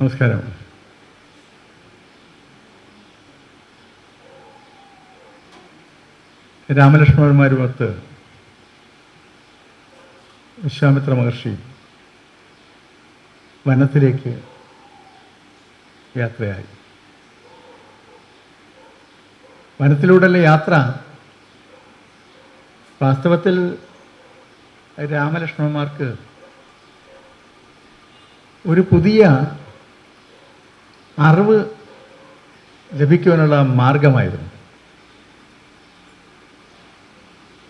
നമസ്കാരം. രാമലക്ഷ്മണന്മാരുമൊത്ത് വിശ്വാമിത്ര മഹർഷി വനത്തിലേക്ക് യാത്രയായി. വനത്തിലൂടെയുള്ള യാത്ര വാസ്തവത്തിൽ രാമലക്ഷ്മണന്മാർക്ക് ഒരു പുതിയ അറിവ് ലഭിക്കുവാനുള്ള മാർഗമായിരുന്നു.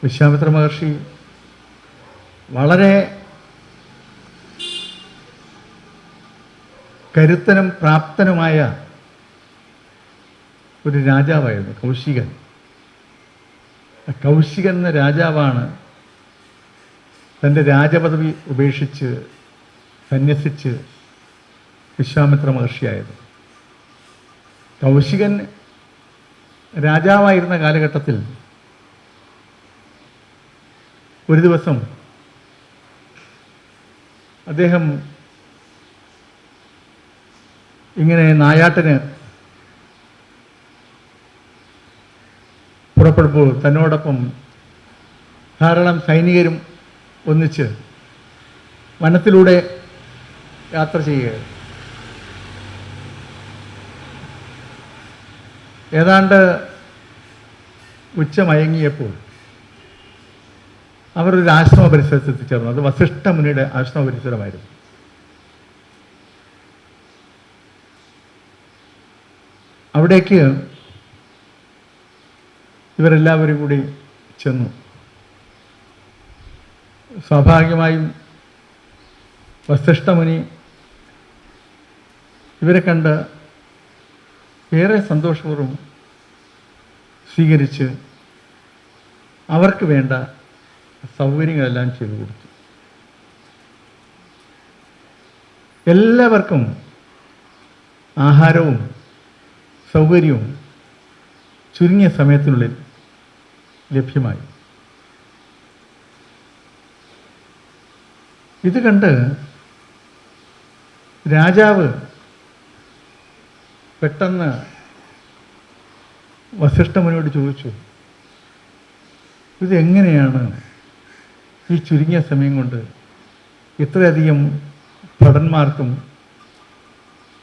വിശ്വാമിത്ര മഹർഷി വളരെ കരുത്തനും പ്രാപ്തനുമായ ഒരു രാജാവായിരുന്നു കൗശികൻ. കൗശികൻ എന്ന രാജാവാണ് തൻ്റെ രാജപദവി ഉപേക്ഷിച്ച് സന്യസിച്ച് വിശ്വാമിത്ര മഹർഷിയായത്. കൗശികൻ രാജാവായിരുന്ന കാലഘട്ടത്തിൽ ഒരു ദിവസം അദ്ദേഹം ഇങ്ങനെ നായാട്ടിന് പുറപ്പെടുമ്പോൾ തന്നോടൊപ്പം ധാരാളം സൈനികരും ഒന്നിച്ച് വനത്തിലൂടെ യാത്ര ചെയ്യുകയാണ്. ഏതാണ്ട് ഉച്ചമയങ്ങിയപ്പോൾ അവർ ഒരു ആശ്രമ പരിസരത്ത് എത്തിച്ചേർന്നു. അത് വസിഷ്ഠ മുനിയുടെ ആശ്രമ പരിസരമായിരുന്നു. അവിടേക്ക് ഇവരെല്ലാവരും കൂടി ചെന്നു. സ്വാഭാവികമായും വസിഷ്ഠ മുനി ഇവരെ കണ്ട് ഏറെ സന്തോഷപൂർവ്വം സ്വീകരിച്ച് അവർക്ക് വേണ്ട സൗകര്യങ്ങളെല്ലാം ചെയ്തു കൊടുത്തു. എല്ലാവർക്കും ആഹാരവും സൗകര്യവും ചുരുങ്ങിയ സമയത്തിനുള്ളിൽ ലഭ്യമായി. ഇത് കണ്ട് രാജാവ് പെട്ടെന്ന് വസിഷ്ഠമുനിയോട് ചോദിച്ചു, ഇതെങ്ങനെയാണ് ഈ ചുരുങ്ങിയ സമയം കൊണ്ട് ഇത്രയധികം ഭടന്മാർക്കും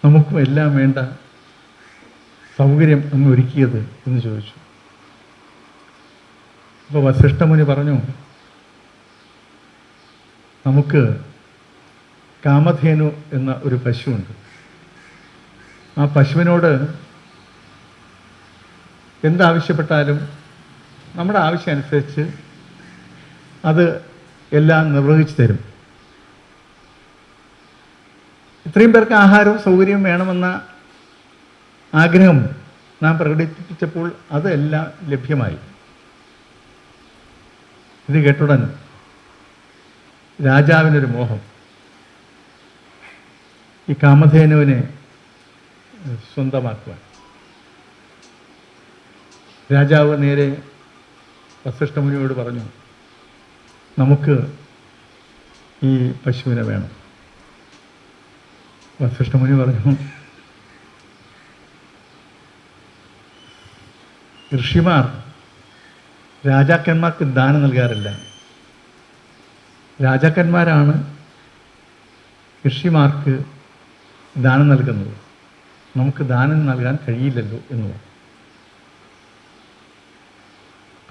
നമുക്കും എല്ലാം വേണ്ട സൗകര്യം അങ്ങ് ഒരുക്കിയത് എന്ന് ചോദിച്ചു. അപ്പോൾ വസിഷ്ഠമുനി പറഞ്ഞു, നമുക്ക് കാമധേനു എന്ന ഒരു പശുവുണ്ട്. ആ പശുവിനോട് എന്താവശ്യപ്പെട്ടാലും നമ്മുടെ ആവശ്യം അനുസരിച്ച് അത് എല്ലാം നിർവഹിച്ചു തരും. ഇത്രയും പേർക്ക് ആഹാരവും സൗകര്യവും വേണമെന്ന ആഗ്രഹം നാം പ്രകടിപ്പിച്ചപ്പോൾ അതെല്ലാം ലഭ്യമായി. ഇത് കേട്ടുടൻ രാജാവിനൊരു മോഹം, ഈ കാമധേനുവിനെ സ്വന്തമാക്കുവാൻ. രാജാവ് നേരെ വസിഷ്ഠമുനിയോട് പറഞ്ഞു, നമുക്ക് ഈ പശുവിനെ വേണം. വസിഷ്ഠമുനി പറഞ്ഞു, ഋഷിമാർ രാജാക്കന്മാർക്ക് ദാനം നൽകാറില്ല. രാജാക്കന്മാരാണ് ഋഷിമാർക്ക് ദാനം നൽകുന്നത്. നമുക്ക് ദാനം നൽകാൻ കഴിയില്ലല്ലോ എന്ന് പറഞ്ഞു.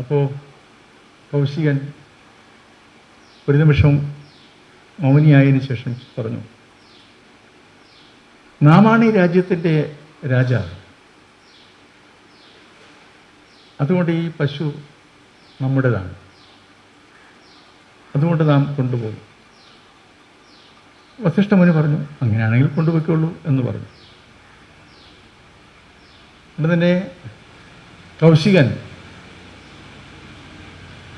അപ്പോൾ കൗശികൻ ഒരു നിമിഷം മൗനിയായതിനു ശേഷം പറഞ്ഞു, നാമാണ് ഈ രാജ്യത്തിൻ്റെ രാജാവ്. അതുകൊണ്ട് ഈ പശു നമ്മുടേതാണ്. അതുകൊണ്ട് നാം കൊണ്ടുപോകും. വസിഷ്ഠമുനി പറഞ്ഞു, അങ്ങനെയാണെങ്കിൽ കൊണ്ടുപോയിക്കോളൂ എന്ന് പറഞ്ഞു. അതുകൊണ്ട് തന്നെ കൗശികൻ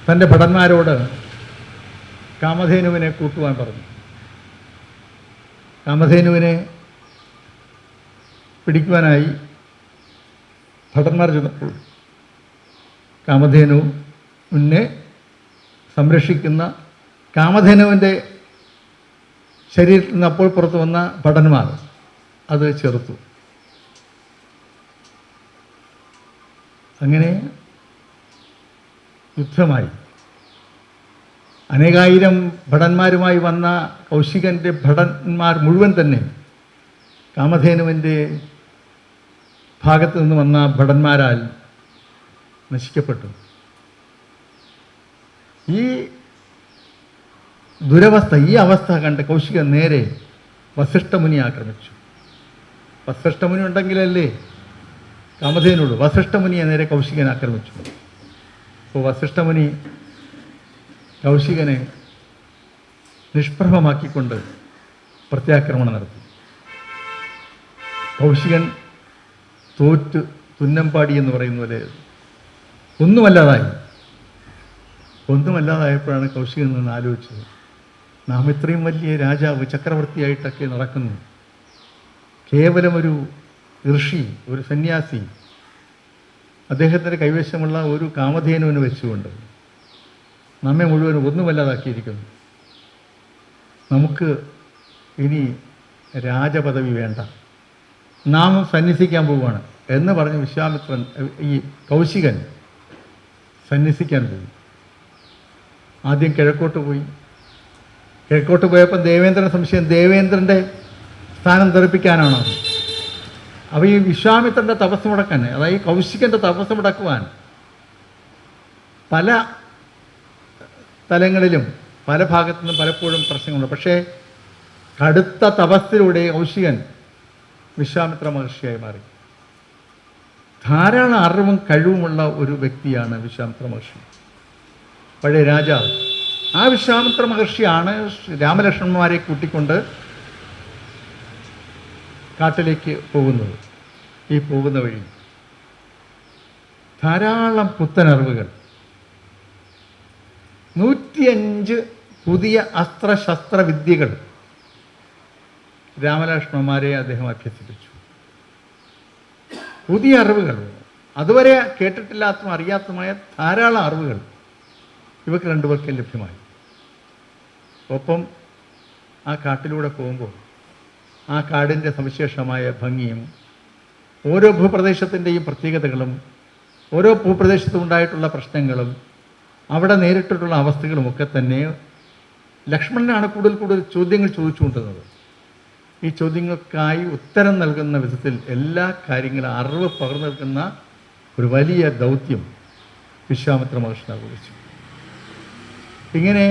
തൻ്റെ ഭടന്മാരോട് കാമധേനുവിനെ കൂട്ടുവാൻ പറഞ്ഞു. കാമധേനുവിനെ പിടിക്കുവാനായി ഭടന്മാർ ചെന്നപ്പോൾ കാമധേനുവിനെ സംരക്ഷിക്കുന്ന കാമധേനുവിൻ്റെ ശരീരത്തിൽ നിന്ന് അപ്പോൾ പുറത്തു വന്ന ഭടന്മാർ അത് ചെറുത്തു. അങ്ങനെ യുദ്ധമായി. അനേകായിരം ഭടന്മാരുമായി വന്ന കൗശികൻ്റെ ഭടന്മാർ മുഴുവൻ തന്നെ കാമധേനുവിൻ്റെ ഭാഗത്ത് നിന്ന് വന്ന ഭടന്മാരാൽ നശിക്കപ്പെട്ടു. ഈ ദുരവസ്ഥ, ഈ അവസ്ഥ കണ്ട് കൗശികൻ നേരെ വസിഷ്ഠമുനി ആക്രമിച്ചു. വസിഷ്ഠമുനി ഉണ്ടെങ്കിലല്ലേ കാമധേനുള്ളൂ. വസിഷ്ഠമുനിയെ നേരെ കൗശികൻ ആക്രമിച്ചു. അപ്പോൾ വസിഷ്ഠമുനി കൗശികനെ നിഷ്പ്രഭമാക്കിക്കൊണ്ട് പ്രത്യാക്രമണം നടത്തി. കൗശികൻ തോറ്റ് തുന്നമ്പാടി എന്ന് പറയുന്ന പോലെ ഒന്നുമല്ലാതായപ്പോഴാണ് കൗശികൻ നിന്ന് ആലോചിച്ചത്, നാം ഇത്രയും വലിയ രാജാവ് ചക്രവർത്തിയായിട്ടൊക്കെ നടക്കുന്നു, കേവലം ഒരു ഋഷി, ഒരു സന്യാസി, അദ്ദേഹത്തിൻ്റെ കൈവശമുള്ള ഒരു കാമധേനുവിനെ വെച്ചുകൊണ്ട് നമ്മെ മുഴുവനും ഒന്നുമല്ലാതാക്കിയിരിക്കുന്നു. നമുക്ക് ഇനി രാജപദവി വേണ്ട, നാം സന്യസിക്കാൻ പോവുകയാണ് എന്ന് പറഞ്ഞ് വിശ്വാമിത്രൻ, ഈ കൗശികൻ സന്യസിക്കാൻ പോയി. ആദ്യം കിഴക്കോട്ട് പോയി. കിഴക്കോട്ട് പോയപ്പോൾ ദേവേന്ദ്രൻ സംശയം, ദേവേന്ദ്രൻ്റെ സ്ഥാനം തെറിപ്പിക്കാനാണോ? അപ്പോൾ ഈ വിശ്വാമിത്രൻ്റെ തപസ് മുടക്കാൻ, അതായത് കൗശികൻ്റെ തപസ് മുടക്കുവാൻ പല തലങ്ങളിലും പല ഭാഗത്തു നിന്നും പലപ്പോഴും പ്രശ്നങ്ങളുണ്ട്. പക്ഷേ കടുത്ത തപസ്സിലൂടെ കൗശികൻ വിശ്വാമിത്ര മഹർഷിയായി മാറി. ധാരാളം അറിവും കഴിവുമുള്ള ഒരു വ്യക്തിയാണ് വിശ്വാമിത്ര മഹർഷി, പഴയ രാജാവ്. ആ വിശ്വാമിത്ര മഹർഷിയാണ് രാമലക്ഷ്മണന്മാരെ കൂട്ടിക്കൊണ്ട് കാട്ടിലേക്ക് പോകുന്നത്. ഈ പോകുന്ന വഴി ധാരാളം പുത്തനറിവുകൾ, 105 പുതിയ അസ്ത്രശസ്ത്ര വിദ്യകൾ രാമലക്ഷ്മണന്മാരെ അദ്ദേഹം അഭ്യസിപ്പിച്ചു. പുതിയ അറിവുകൾ, അതുവരെ കേട്ടിട്ടില്ലാത്തതും അറിയാത്തതുമായ ധാരാളം അറിവുകൾ ഇവർക്ക് രണ്ടുപേർക്കും ലഭ്യമായി. ഒപ്പം ആ കാട്ടിലൂടെ പോകുമ്പോൾ ആ കാടിൻ്റെ സവിശേഷമായ ഭംഗിയും ഓരോ ഭൂപ്രദേശത്തിൻ്റെയും പ്രത്യേകതകളും ഓരോ ഭൂപ്രദേശത്തും ഉണ്ടായിട്ടുള്ള പ്രശ്നങ്ങളും അവിടെ നേരിട്ടിട്ടുള്ള അവസ്ഥകളുമൊക്കെ തന്നെ ലക്ഷ്മണനാണ് കൂടുതൽ ചോദ്യങ്ങൾ ചോദിച്ചുകൊണ്ടിരുന്നത്. ഈ ചോദ്യങ്ങൾക്കായി ഉത്തരം നൽകുന്ന വിധത്തിൽ എല്ലാ കാര്യങ്ങളും അറിവ് പകർന്നു നൽകുന്ന ഒരു വലിയ ദൗത്യം വിശ്വാമിത്ര മഹർഷി നിർവഹിച്ചു. ഇങ്ങനെ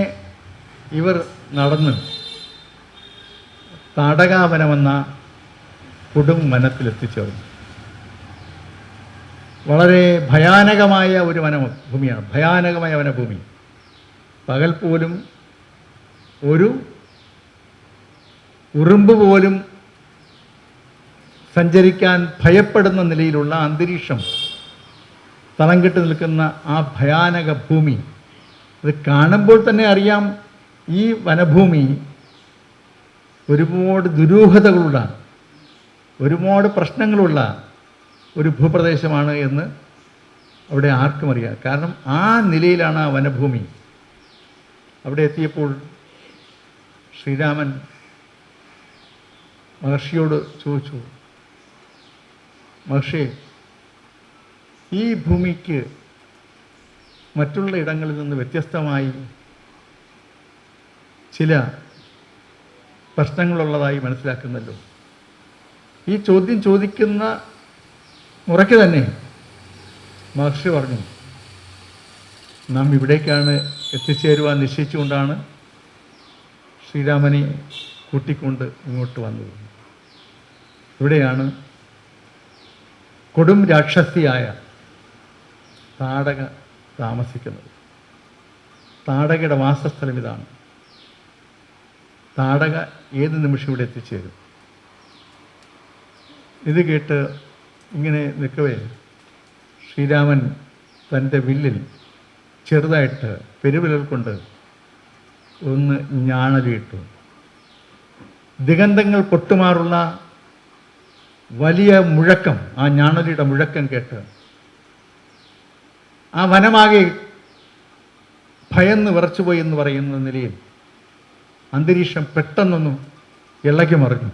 ഇവർ നടന്ന് താടകാവനമെന്ന കൊടും വനത്തിലെത്തിച്ചേർന്നു. വളരെ ഭയാനകമായ ഒരു വനഭൂമിയാണ്, ഭയാനകമായ വനഭൂമി. പകൽ പോലും ഒരു ഉറുമ്പ് പോലും സഞ്ചരിക്കാൻ ഭയപ്പെടുന്ന നിലയിലുള്ള അന്തരീക്ഷം തളം കെട്ടി നിൽക്കുന്ന ആ ഭയാനക ഭൂമി, അത് കാണുമ്പോൾ തന്നെ അറിയാം ഈ വനഭൂമി ഒരുപാട് ദുരൂഹതകളുള്ള, ഒരുപാട് പ്രശ്നങ്ങളുള്ള ഒരു ഭൂപ്രദേശമാണ് എന്ന് അവിടെ ആർക്കും അറിയാം. കാരണം ആ നിലയിലാണ് ആ വനഭൂമി. അവിടെ എത്തിയപ്പോൾ ശ്രീരാമൻ മഹർഷിയോട് ചോദിച്ചു, മഹർഷി, ഈ ഭൂമിക്ക് മറ്റുള്ള ഇടങ്ങളിൽ നിന്ന് വ്യത്യസ്തമായി ചില പ്രശ്നങ്ങളുള്ളതായി മനസ്സിലാക്കുന്നല്ലോ. ഈ ചോദ്യം ചോദിക്കുന്ന മുറയ്ക്ക് തന്നെ മഹർഷി പറഞ്ഞു, നാം ഇവിടേക്കാണ് എത്തിച്ചേരുവാൻ നിശ്ചയിച്ചുകൊണ്ടാണ് ശ്രീരാമനെ കൂട്ടിക്കൊണ്ട് ഇങ്ങോട്ട് വന്നത്. ഇവിടെയാണ് കൊടും രാക്ഷസിയായ താടക താമസിക്കുന്നത്. താടകയുടെ വാസസ്ഥലം ഇതാണ്. താടക ഏത് നിമിഷം ഇവിടെ എത്തിച്ചേരും. ഇത് കേട്ട് ഇങ്ങനെ നിൽക്കവേ ശ്രീരാമൻ തൻ്റെ വില്ലിൽ ചെറുതായിട്ട് പെരുവിരൽ കൊണ്ട് ഒന്ന് ഞാണലിയിട്ടു. ദിഗന്ധങ്ങൾ പൊട്ടുമാറുള്ള വലിയ മുഴക്കം, ആ ഞാണലിയുടെ മുഴക്കം കേട്ട് ആ വനമാകെ ഭയന്ന് വിറച്ചുപോയി എന്ന് പറയുന്ന നിലയിൽ അന്തരീക്ഷം പെട്ടെന്നൊന്നും ഇളകി മറിഞ്ഞു.